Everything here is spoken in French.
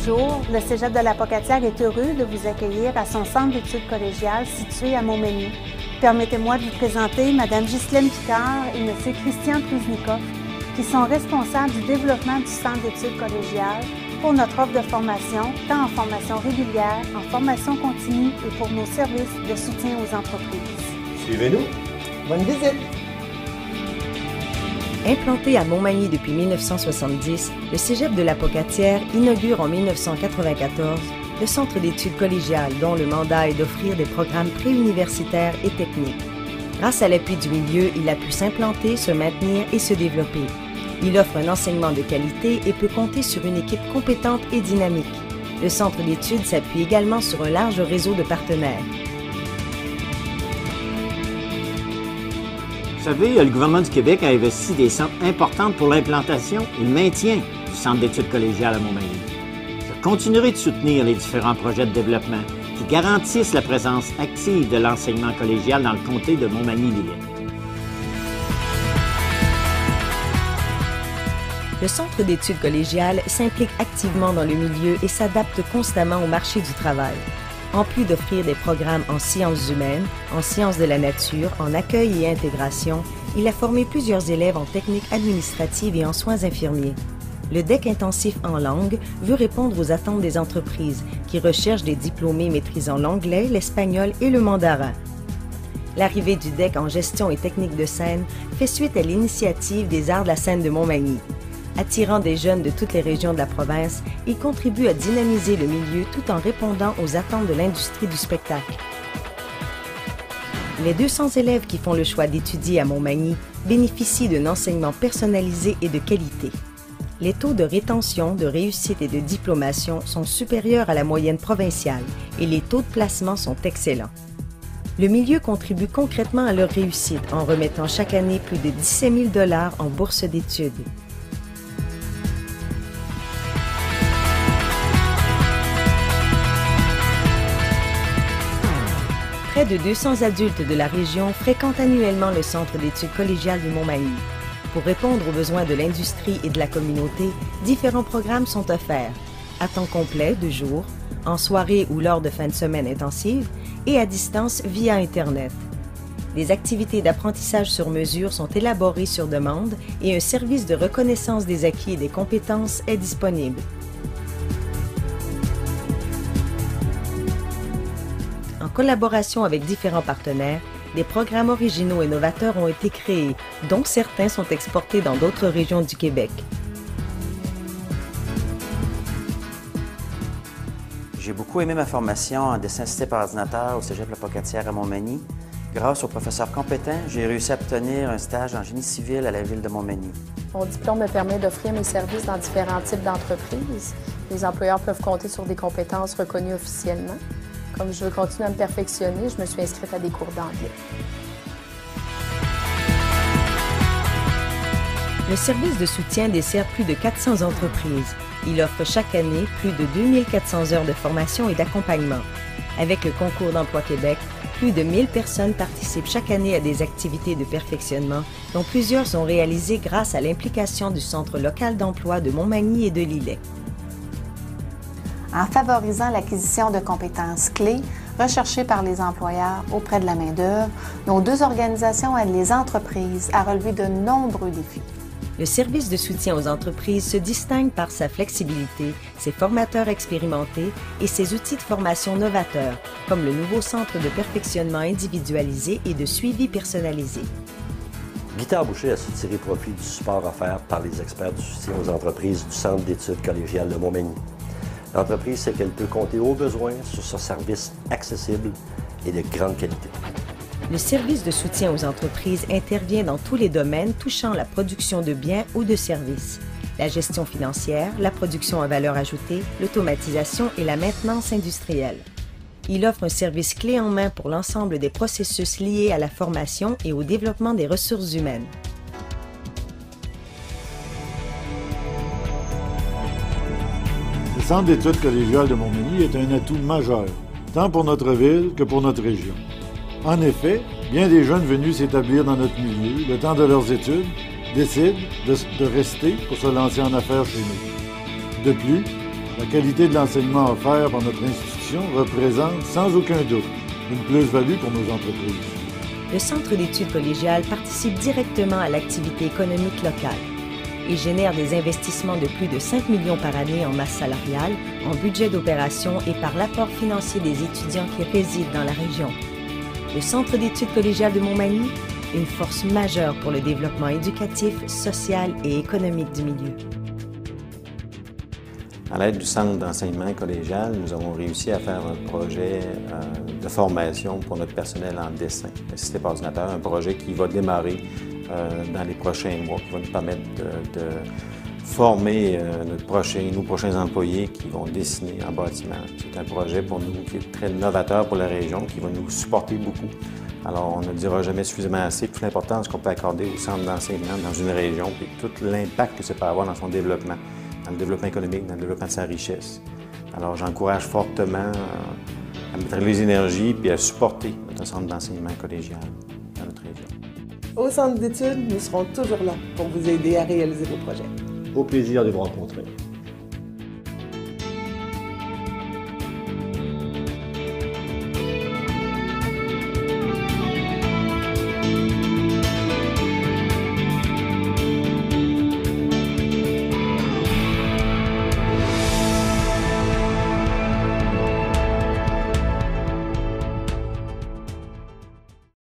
Bonjour, le Cégep de la Pocatière est heureux de vous accueillir à son centre d'études collégiales situé à Montmagny. Permettez-moi de vous présenter Mme Ghislaine Picard et M. Christian Truznikov, qui sont responsables du développement du centre d'études collégiales pour notre offre de formation, tant en formation régulière, en formation continue et pour nos services de soutien aux entreprises. Suivez-nous. Bonne visite! Implanté à Montmagny depuis 1970, le Cégep de la Pocatière inaugure en 1994 le centre d'études collégiales dont le mandat est d'offrir des programmes préuniversitaires et techniques. Grâce à l'appui du milieu, il a pu s'implanter, se maintenir et se développer. Il offre un enseignement de qualité et peut compter sur une équipe compétente et dynamique. Le centre d'études s'appuie également sur un large réseau de partenaires. Vous savez, le gouvernement du Québec a investi des sommes importantes pour l'implantation et le maintien du centre d'études collégiales à Montmagny. Je continuerai de soutenir les différents projets de développement qui garantissent la présence active de l'enseignement collégial dans le comté de Montmagny-Lilley. Le centre d'études collégiales s'implique activement dans le milieu et s'adapte constamment au marché du travail. En plus d'offrir des programmes en sciences humaines, en sciences de la nature, en accueil et intégration, il a formé plusieurs élèves en techniques administratives et en soins infirmiers. Le DEC intensif en langue veut répondre aux attentes des entreprises qui recherchent des diplômés maîtrisant l'anglais, l'espagnol et le mandarin. L'arrivée du DEC en gestion et technique de scène fait suite à l'initiative des Arts de la scène de Montmagny. Attirant des jeunes de toutes les régions de la province, il contribue à dynamiser le milieu tout en répondant aux attentes de l'industrie du spectacle. Les 200 élèves qui font le choix d'étudier à Montmagny bénéficient d'un enseignement personnalisé et de qualité. Les taux de rétention, de réussite et de diplomation sont supérieurs à la moyenne provinciale et les taux de placement sont excellents. Le milieu contribue concrètement à leur réussite en remettant chaque année plus de 17 000 $ en bourse d'études. Près de 200 adultes de la région fréquentent annuellement le centre d'études collégiales de Montmagny. Pour répondre aux besoins de l'industrie et de la communauté, différents programmes sont offerts, à temps complet de jour, en soirée ou lors de fins de semaine intensives et à distance via Internet. Des activités d'apprentissage sur mesure sont élaborées sur demande et un service de reconnaissance des acquis et des compétences est disponible. En collaboration avec différents partenaires, des programmes originaux et novateurs ont été créés, dont certains sont exportés dans d'autres régions du Québec. J'ai beaucoup aimé ma formation en dessin assisté par ordinateur au Cégep de la Pocatière à Montmagny. Grâce aux professeurs compétents, j'ai réussi à obtenir un stage en génie civil à la ville de Montmagny. Mon diplôme me permet d'offrir mes services dans différents types d'entreprises. Les employeurs peuvent compter sur des compétences reconnues officiellement. Comme je veux continuer à me perfectionner, je me suis inscrite à des cours d'anglais. Le service de soutien dessert plus de 400 entreprises. Il offre chaque année plus de 2400 heures de formation et d'accompagnement. Avec le concours d'Emploi Québec, plus de 1000 personnes participent chaque année à des activités de perfectionnement, dont plusieurs sont réalisées grâce à l'implication du Centre local d'emploi de Montmagny et de Lilley. En favorisant l'acquisition de compétences clés recherchées par les employeurs auprès de la main-d'œuvre, nos deux organisations aident les entreprises à relever de nombreux défis. Le service de soutien aux entreprises se distingue par sa flexibilité, ses formateurs expérimentés et ses outils de formation novateurs, comme le nouveau centre de perfectionnement individualisé et de suivi personnalisé. Guitare Boucher a su tirer profit du support offert par les experts du soutien aux entreprises du Centre d'études collégiales de Montmagny. L'entreprise sait qu'elle peut compter au besoin sur ce service accessible et de grande qualité. Le service de soutien aux entreprises intervient dans tous les domaines touchant la production de biens ou de services, la gestion financière, la production à valeur ajoutée, l'automatisation et la maintenance industrielle. Il offre un service clé en main pour l'ensemble des processus liés à la formation et au développement des ressources humaines. Le Centre d'études collégiales de Montmagny est un atout majeur, tant pour notre ville que pour notre région. En effet, bien des jeunes venus s'établir dans notre milieu, le temps de leurs études, décident de rester pour se lancer en affaires chez nous. De plus, La qualité de l'enseignement offert par notre institution représente sans aucun doute une plus-value pour nos entreprises. Le Centre d'études collégiales participe directement à l'activité économique locale et génère des investissements de plus de 5 millions par année en masse salariale, en budget d'opération et par l'apport financier des étudiants qui résident dans la région. Le Centre d'études collégiales de Montmagny, une force majeure pour le développement éducatif, social et économique du milieu. À l'aide du Centre d'enseignement collégial, nous avons réussi à faire un projet de formation pour notre personnel en dessin, assisté par ordinateur, un projet qui va démarrer dans les prochains mois, qui va nous permettre de former nos prochains employés qui vont dessiner en bâtiment. C'est un projet pour nous qui est très novateur pour la région, qui va nous supporter beaucoup. Alors, on ne le dira jamais suffisamment assez, toute l'importance qu'on peut accorder au centre d'enseignement dans une région, et tout l'impact que ça peut avoir dans son développement, dans le développement économique, dans le développement de sa richesse. Alors, j'encourage fortement à mettre les énergies et à supporter notre centre d'enseignement collégial dans notre région. Au centre d'études, nous serons toujours là pour vous aider à réaliser vos projets. Au plaisir de vous rencontrer.